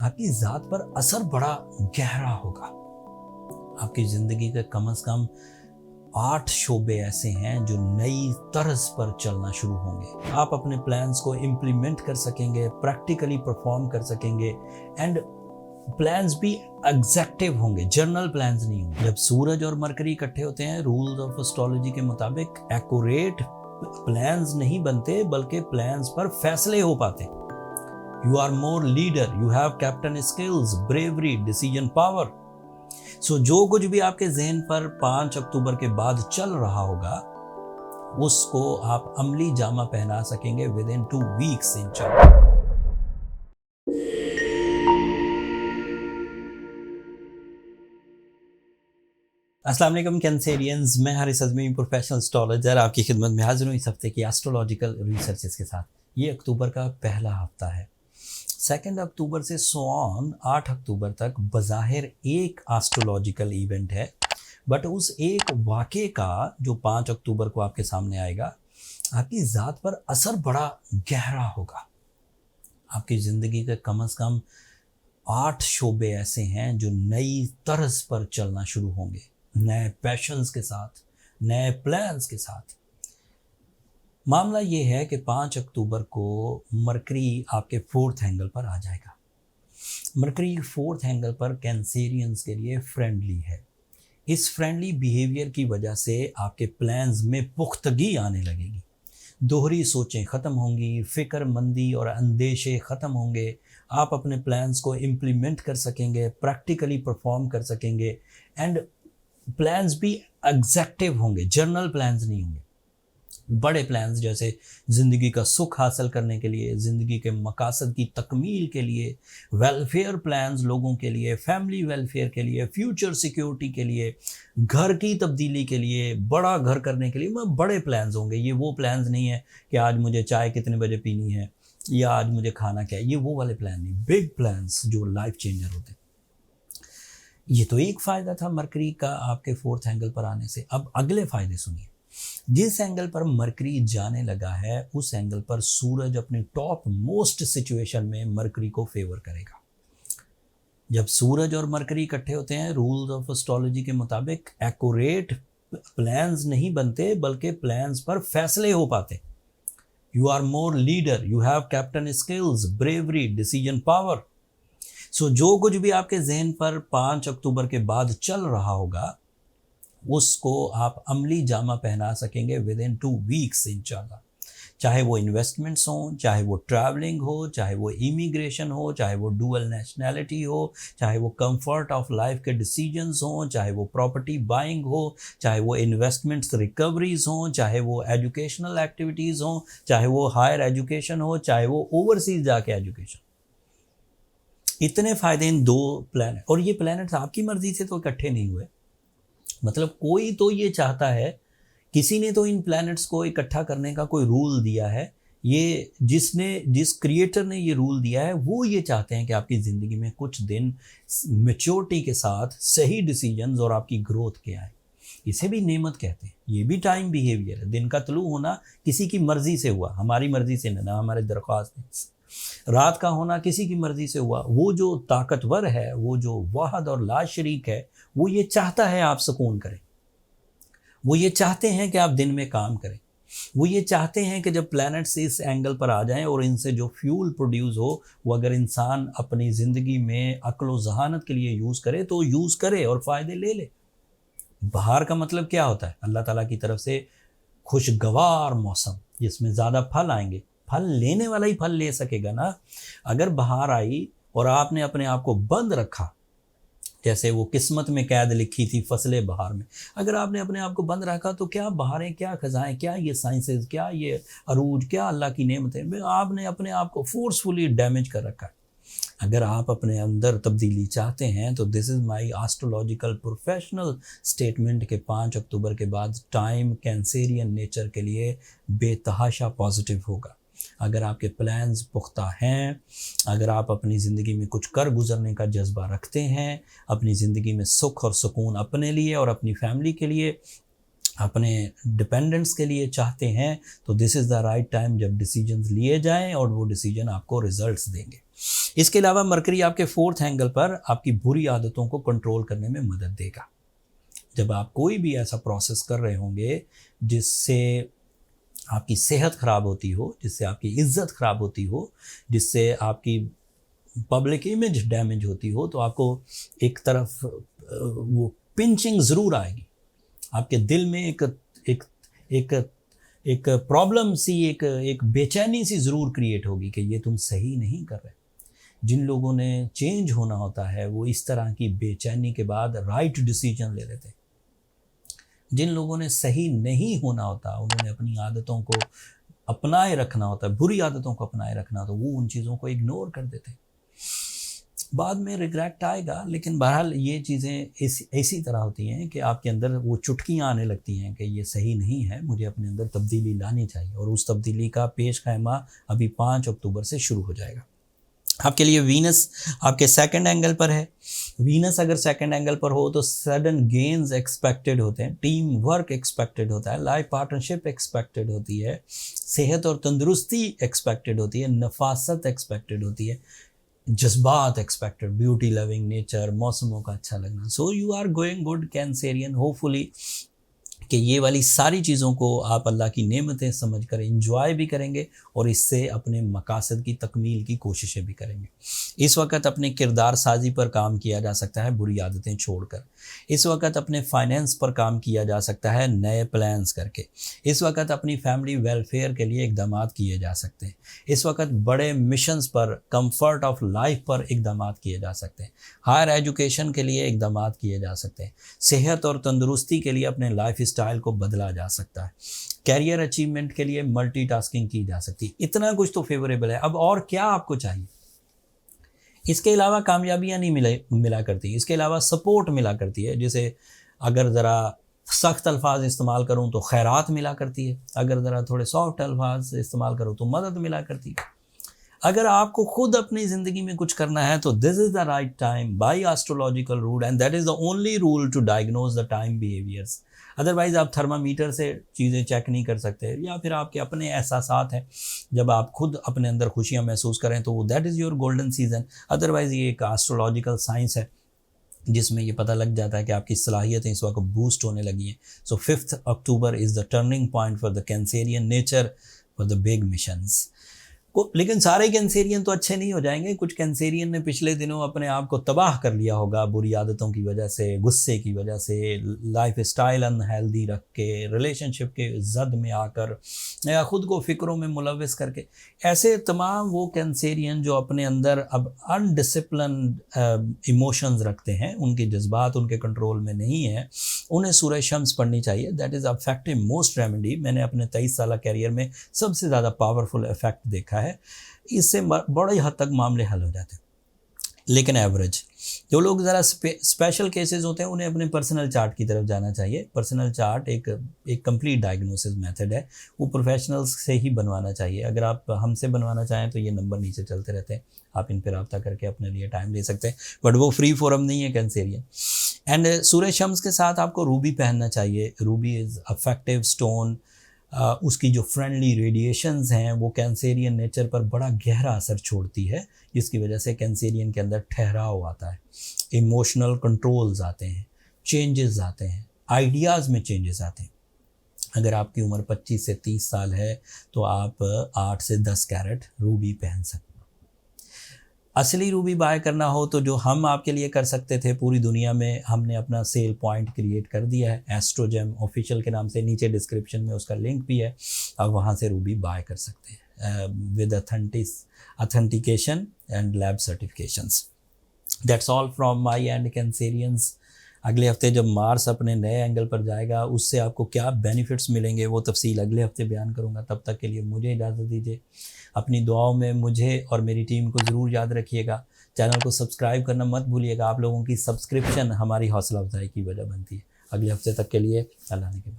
आपकी ज़ात पर असर बड़ा गहरा होगा। आपकी ज़िंदगी के कम से कम 8 शोबे ऐसे हैं जो नई तर्ज पर चलना शुरू होंगे। आप अपने प्लान्स को इम्प्लीमेंट कर सकेंगे, प्रैक्टिकली परफॉर्म कर सकेंगे एंड प्लान्स भी एग्जैक्टिव होंगे, जर्नल प्लान्स नहीं होंगे। जब सूरज और मरकरी इकट्ठे होते हैं, रूल्स ऑफ एस्ट्रोलॉजी के मुताबिक एक्यूरेट प्लान्स नहीं बनते बल्कि प्लान्स पर फैसले हो पाते। You are more leader, you have captain skills, bravery, decision power. So जो कुछ भी आपके जहन पर 5 अक्टूबर के बाद चल रहा होगा उसको आप अमली जामा पहना सकेंगे विद इन 2 वीक्स इंशाल्लाह। अस्सलाम वालेकुम कैंसेरियंस, मैं हारिस अज़मी प्रोफेशनल एस्ट्रोलॉजर आपकी खिदमत में हाजिर हूँ इस हफ्ते की एस्ट्रोलॉजिकल रिसर्चेस के साथ। ये अक्टूबर का पहला हफ्ता है। 2 अक्टूबर से ऑन 8 अक्टूबर तक बज़ाहिर एक एस्ट्रोलॉजिकल इवेंट है, बट उस एक वाक़े का जो 5 अक्टूबर को आपके सामने आएगा, आपकी ज़ात पर असर बड़ा गहरा होगा। आपकी ज़िंदगी के कम से कम 8 शोबे ऐसे हैं जो नई तर्ज पर चलना शुरू होंगे, नए पैशंस के साथ, नए प्लान्स के साथ। मामला ये है कि 5 अक्टूबर को मरकरी आपके 4th एंगल पर आ जाएगा। मरकरी 4th एंगल पर कैंसेरियंस के लिए फ्रेंडली है। इस फ्रेंडली बिहेवियर की वजह से आपके प्लान्स में पुख्तगी आने लगेगी, दोहरी सोचें ख़त्म होंगी, फ़िक्रमंदी और अंदेशे ख़त्म होंगे। आप अपने प्लान्स को इम्प्लीमेंट कर सकेंगे, प्रैक्टिकली परफॉर्म कर सकेंगे एंड प्लान्स भी एग्जैक्टिव होंगे, जर्नल प्लान्स नहीं होंगे। बड़े प्लान्स जैसे ज़िंदगी का सुख हासिल करने के लिए, ज़िंदगी के मकासद की तकमील के लिए, वेलफेयर प्लान्स लोगों के लिए, फैमिली वेलफेयर के लिए, फ्यूचर सिक्योरिटी के लिए, घर की तब्दीली के लिए, बड़ा घर करने के लिए बड़े प्लान्स होंगे। ये वो प्लान्स नहीं है कि आज मुझे चाय कितने बजे पीनी है या आज मुझे खाना क्या है, ये वो वाले प्लान नहीं, बिग प्लान्स जो लाइफ चेंजर होते हैं। ये तो एक फ़ायदा था मरकरी का आपके 4th एंगल पर आने से। अब अगले फ़ायदे सुनिए। जिस एंगल पर मरकरी जाने लगा है उस एंगल पर सूरज अपनी टॉप मोस्ट सिचुएशन में मरकरी को फेवर करेगा। जब सूरज और मरकरी इकट्ठे होते हैं, रूल्स ऑफ एस्ट्रोलॉजी के मुताबिक एक्यूरेट प्लान्स नहीं बनते बल्कि प्लान्स पर फैसले हो पाते। You are more leader, you have captain skills, bravery, decision power. So जो कुछ भी आपके जहन पर 5 अक्टूबर के बाद चल रहा होगा उसको आप अमली जामा पहना सकेंगे विद इन 2 वीक्स इंशाल्लाह। चाहे वो इन्वेस्टमेंट्स हों, चाहे वो ट्रैवलिंग हो, चाहे वो इमिग्रेशन हो, चाहे वो डुअल नेशनैलिटी हो, चाहे वो कंफर्ट ऑफ लाइफ के डिसीजंस हों, चाहे वो प्रॉपर्टी बाइंग हो, चाहे वो इन्वेस्टमेंट्स रिकवरीज हों, चाहे वो एजुकेशनल एक्टिविटीज़ हों, चाहे वो हायर एजुकेशन हो, चाहे वो ओवरसीज जाके एजुकेशन। इतने फ़ायदे इन 2 प्लैनेट, और ये प्लैनेट्स आपकी मर्ज़ी से तो इकट्ठे नहीं हुए। मतलब कोई तो ये चाहता है, किसी ने तो इन प्लैनेट्स को इकट्ठा करने का कोई रूल दिया है। ये जिस क्रिएटर ने ये रूल दिया है वो ये चाहते हैं कि आपकी ज़िंदगी में कुछ दिन मैच्योरिटी के साथ सही डिसीजंस और आपकी ग्रोथ के आए। इसे भी नेमत कहते हैं। ये भी टाइम बिहेवियर है। दिन का तलू होना किसी की मर्ज़ी से हुआ, हमारी मर्ज़ी से ना हमारे दरख्वास्त से। रात का होना किसी की मर्ज़ी से हुआ। वो जो ताकतवर है, वो जो वाहद और ला शरीक है, वो ये चाहता है आप सुकून करें। वो ये चाहते हैं कि आप दिन में काम करें। वो ये चाहते हैं कि जब प्लैनेट्स इस एंगल पर आ जाएं और इनसे जो फ्यूल प्रोड्यूस हो वो अगर इंसान अपनी ज़िंदगी में अक्ल व ज़हानत के लिए यूज़ करे तो यूज़ करे और फ़ायदे ले ले। बहार का मतलब क्या होता है? अल्लाह ताला की तरफ से खुशगवार मौसम जिसमें ज़्यादा फल आएंगे। फल लेने वाला ही फल ले सकेगा ना। अगर बहार आई और आपने अपने आप को बंद रखा, जैसे वो किस्मत में कैद लिखी थी फसले बहार में, अगर आपने अपने आप को बंद रखा तो क्या बहारें, क्या खजाएं, क्या ये साइंसेस, क्या ये अरूज, क्या अल्लाह की नेमतें, आपने अपने आप को फोर्सफुली डैमेज कर रखा है। अगर आप अपने अंदर तब्दीली चाहते हैं तो this is my astrological professional statement के 5 अक्टूबर के बाद टाइम कैंसेरियन नेचर के लिए बेतहाशा पॉजिटिव होगा। अगर आपके प्लान्स पुख्ता हैं, अगर आप अपनी ज़िंदगी में कुछ कर गुजरने का जज्बा रखते हैं, अपनी ज़िंदगी में सुख और सुकून अपने लिए और अपनी फैमिली के लिए, अपने डिपेंडेंट्स के लिए चाहते हैं, तो this is the right time जब डिसीजंस लिए जाएं और वो डिसीजन आपको रिजल्ट्स देंगे। इसके अलावा मरकरी आपके 4th एंगल पर आपकी बुरी आदतों को कंट्रोल करने में मदद देगा। जब आप कोई भी ऐसा प्रोसेस कर रहे होंगे जिससे आपकी सेहत ख़राब होती हो, जिससे आपकी इज्जत ख़राब होती हो, जिससे आपकी पब्लिक इमेज डैमेज होती हो, तो आपको एक तरफ वो पिंचिंग ज़रूर आएगी। आपके दिल में एक एक एक एक प्रॉब्लम सी, एक बेचैनी सी ज़रूर क्रिएट होगी कि ये तुम सही नहीं कर रहे। जिन लोगों ने चेंज होना होता है वो इस तरह की बेचैनी के बाद राइट डिसीजन ले लेते हैं। जिन लोगों ने सही नहीं होना होता, उन्होंने अपनी आदतों को अपनाए रखना होता है, बुरी आदतों को अपनाए रखना, तो वो उन चीज़ों को इग्नोर कर देते हैं। बाद में रिग्रेट आएगा, लेकिन बहरहाल ये चीज़ें ऐसी तरह होती हैं कि आपके अंदर वो चुटकियाँ आने लगती हैं कि ये सही नहीं है, मुझे अपने अंदर तब्दीली लानी चाहिए। और उस तब्दीली का पेश ख़ैमा अभी 5 अक्टूबर से शुरू हो जाएगा। आपके लिए वीनस आपके 2nd एंगल पर है। वीनस अगर 2nd एंगल पर हो तो सडन गेन्स एक्सपेक्टेड होते हैं, टीम वर्क एक्सपेक्टेड होता है, लाइफ पार्टनरशिप एक्सपेक्टेड होती है, सेहत और तंदुरुस्ती एक्सपेक्टेड होती है, नफासत एक्सपेक्टेड होती है, जज्बात एक्सपेक्टेड, ब्यूटी लविंग नेचर, मौसमों का अच्छा लगना। So you are going good Cancerian. Hopefully कि ये वाली सारी चीज़ों को आप अल्लाह की नेमतें समझकर एंजॉय भी करेंगे और इससे अपने मकासद की तकमील की कोशिशें भी करेंगे। इस वक्त अपने किरदार साजी पर काम किया जा सकता है बुरी आदतें छोड़कर। इस वक्त अपने फाइनेंस पर काम किया जा सकता है नए प्लान्स करके। इस वक्त अपनी फैमिली वेलफेयर के लिए इकदाम किए जा सकते हैं। इस वक्त बड़े मिशंस पर, कंफर्ट ऑफ लाइफ पर इकदाम किए जा सकते हैं। हायर एजुकेशन के लिए इकदाम किए जा सकते हैं। सेहत और तंदुरुस्ती के लिए अपने लाइफ स्टाइल को बदला जा सकता है। कैरियर अचीवमेंट के लिए मल्टीटास्किंग की जा सकती है। इतना कुछ तो फेवरेबल है। अब और क्या आपको चाहिए? इसके अलावा कामयाबियाँ नहीं मिला करती, इसके अलावा सपोर्ट मिला करती है। जैसे अगर ज़रा सख्त अल्फाज इस्तेमाल करूँ तो खैरात मिला करती है, अगर ज़रा थोड़े सॉफ्ट अल्फाज इस्तेमाल करूँ तो मदद मिला करती है। अगर आपको खुद अपनी ज़िंदगी में कुछ करना है तो this is the right time by astrological rule, and that is the only rule to diagnose the time behaviours. Otherwise आप थर्मामीटर से चीज़ें चेक नहीं कर सकते, या फिर आपके अपने एहसासात हैं। जब आप खुद अपने अंदर खुशियाँ महसूस करें तो that is your golden season. Otherwise ये एक एस्ट्रोलॉजिकल साइंस है जिसमें ये पता लग जाता है कि आपकी सलाहियतें इस वक्त बूस्ट होने लगी हैं। So 5 October is the turning point for the Cancerian nature for the big missions. लेकिन सारे कैंसेरियन तो अच्छे नहीं हो जाएंगे। कुछ कैंसेरियन ने पिछले दिनों अपने आप को तबाह कर लिया होगा बुरी आदतों की वजह से, गुस्से की वजह से, लाइफ स्टाइल अनहेल्दी रख के, रिलेशनशिप के जद में आकर या ख़ुद को फ़िक्रों में मुलविस करके। ऐसे तमाम वो कैंसेरियन जो अपने अंदर अब अनडिसिप्लिन्ड इमोशंस रखते हैं, उनके जज्बात उनके कंट्रोल में नहीं है, उन्हें सूरह शम्स पढ़नी चाहिए। That is affective most remedy. मैंने अपने 23 साल कैरियर में सबसे ज़्यादा पावरफुल इफेक्ट देखा है। इससे बड़ी हद तक मामले हल हो जाते हैं। लेकिन एवरेज जो लोग ज़रा स्पेशल केसेस होते हैं उन्हें अपने पर्सनल चार्ट की तरफ जाना चाहिए। पर्सनल चार्ट एक कंप्लीट डायग्नोसिस मेथड है, वो प्रोफेशनल्स से ही बनवाना चाहिए। अगर आप हमसे बनवाना चाहें तो ये नंबर नीचे चलते रहते हैं, आप इन पर रब्ता करके अपने लिए टाइम ले सकते हैं, बट वो फ्री फोरम नहीं है कैंसेरियन। एंड सूरह शम्स के साथ आपको रूबी पहनना चाहिए। Ruby is affective stone. उसकी जो फ्रेंडली रेडिएशंस हैं वो कैंसेरियन नेचर पर बड़ा गहरा असर छोड़ती है, जिसकी वजह से कैंसेरियन के अंदर ठहराव आता है, इमोशनल कंट्रोल्स आते हैं, चेंजेस आते हैं, आइडियाज़ में चेंजेस आते हैं। अगर आपकी उम्र 25 से 30 साल है तो आप 8 से 10 कैरेट रूबी पहन सकते हैं। असली रूबी बाय करना हो तो जो हम आपके लिए कर सकते थे, पूरी दुनिया में हमने अपना सेल पॉइंट क्रिएट कर दिया है, एस्ट्रोजेम ऑफिशियल के नाम से। नीचे डिस्क्रिप्शन में उसका लिंक भी है, आप वहाँ से रूबी बाय कर सकते हैं with authentication and lab certifications. That's all from my and Cancerians. अगले हफ्ते जब मार्स अपने नए एंगल पर जाएगा उससे आपको क्या बेनिफिट्स मिलेंगे वो तफसील अगले हफ्ते बयान करूँगा। तब तक के लिए मुझे इजाज़त दीजिए। अपनी दुआओं में मुझे और मेरी टीम को ज़रूर याद रखिएगा। चैनल को सब्सक्राइब करना मत भूलिएगा। आप लोगों की सब्सक्रिप्शन हमारी हौसला अफजाई की वजह बनती है। अगले हफ्ते तक के लिए अल्लाह ने के